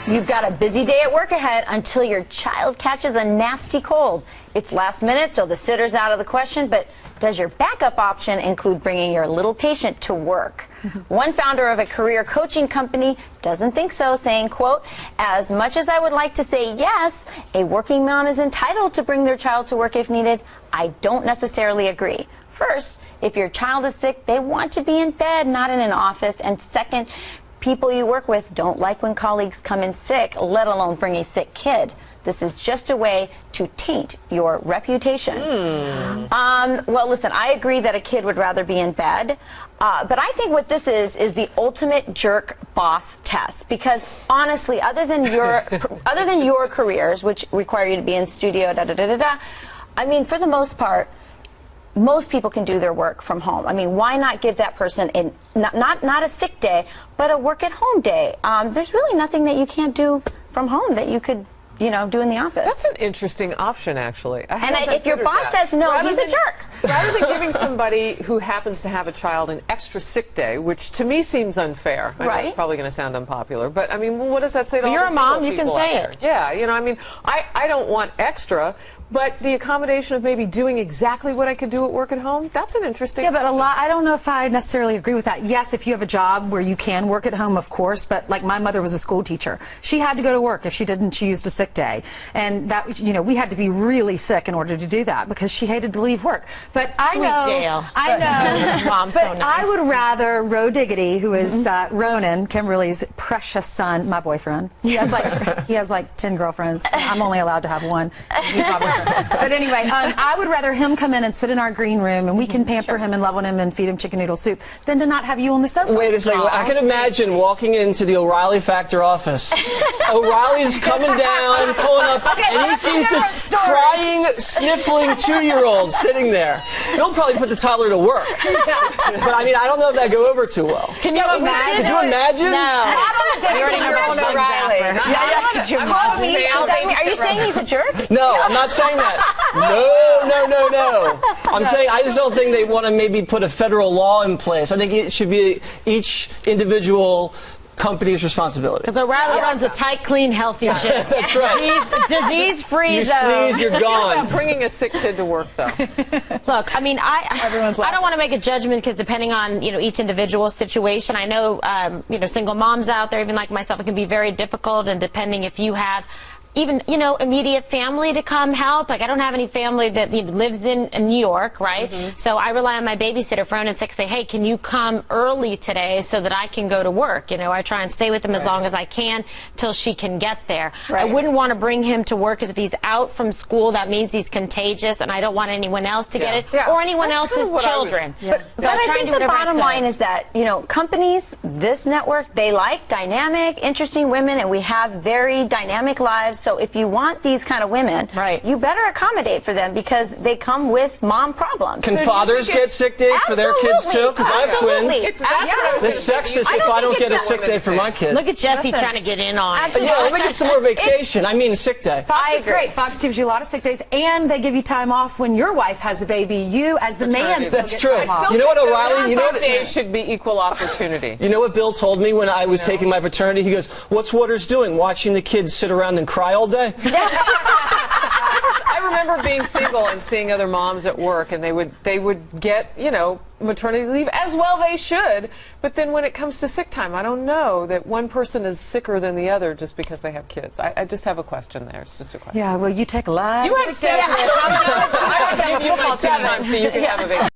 You've got a busy day at work ahead until your child catches a nasty cold. It's last minute, so the sitter's out of the question, but does your backup option include bringing your little patient to work? One founder of a career coaching company doesn't think so, saying, quote, "As much as I would like to say yes, a working mom is entitled to bring their child to work if needed, I don't necessarily agree. First, if your child is sick, they want to be in bed, not in an office. And second, people you work with don't like when colleagues come in sick, let alone bring a sick kid. This is just a way to taint your reputation." Well, listen, I agree that a kid would rather be in bed. But I think what this is the ultimate jerk boss test. Because honestly, other than your careers, which require you to be in studio, I mean, for the most part, most people can do their work from home. I mean, why not give that person not a sick day, but a work at home day? There's really nothing that you can't do from home that you could, do in the office. That's an interesting option, actually. And if your boss says no, he's a jerk. Rather than giving somebody who happens to have a child an extra sick day, which to me seems unfair. I know it's probably going to sound unpopular, but I mean, what does that say to all the single people? You're a mom, you can say it. Yeah, I mean, I don't want extra, but the accommodation of maybe doing exactly what I could do at work at home, that's an interesting Yeah, but I don't know if I necessarily agree with that. Yes, if you have a job where you can work at home, of course, but like my mother was a school teacher. She had to go to work. If she didn't, she used a sick day. And that, we had to be really sick in order to do that because she hated to leave work. But I know, Mom's but so nice. I would rather Ro Diggity, who is Ronan, Kimberly's precious son, my boyfriend. He has like 10 girlfriends. I'm only allowed to have one. He's my boyfriend. But anyway, I would rather him come in and sit in our green room and we can pamper him and love on him and feed him chicken noodle soup than to not have you on the sofa. Wait a second. I can imagine walking into the O'Reilly Factor office. O'Reilly's coming down, pulling up, and he sees this crying, sniffling 2-year-old sitting there. He'll probably put the toddler to work. But I mean, I don't know if that'd go over too well. Can you imagine? Could you imagine? No. You already know O'Reilly. Are you saying he's a jerk? No, I'm not saying that. No. I'm saying I just don't think they want to maybe put a federal law in place. I think it should be each individual company's responsibility. Because O'Reilly runs a tight, clean, healthy ship. That's right. He's disease-free. You sneeze, you're gone. About bringing a sick kid to work, though. Look, I mean, I don't want to make a judgment because depending on each individual situation, I know single moms out there, even like myself, it can be very difficult, and depending if you have even, immediate family to come help. Like, I don't have any family that lives in New York, right? So I rely on my babysitter, phone and say, hey, can you come early today so that I can go to work? I try and stay with him as long as I can till she can get there. I wouldn't want to bring him to work because if he's out from school, that means he's contagious, and I don't want anyone else to get it or anyone else's children. But I think the bottom line is that, companies, this network, they like dynamic, interesting women, and we have very dynamic lives. So if you want these kind of women, you better accommodate for them because they come with mom problems. Can fathers get sick days for their kids too? Because I have twins. It's sexist if I don't get a sick day for my kid. Look at Jesse trying to get in on it. Yeah, let me get some more vacation. I mean sick day. Fox is great. Fox gives you a lot of sick days, and they give you time off when your wife has a baby. You, as the man, still get time off. You know what, O'Reilly? You know what? Days should be equal opportunity. You know what Bill told me when I was taking my paternity? He goes, "What's Waters doing? Watching the kids sit around and cry all day?" I remember being single and seeing other moms at work, and they would get maternity leave, as well they should. But then when it comes to sick time, I don't know that one person is sicker than the other just because they have kids. I just have a question there. It's just a question. Yeah, well, you take a lot. You have 7. I would give you my 7 so you can have a vacation.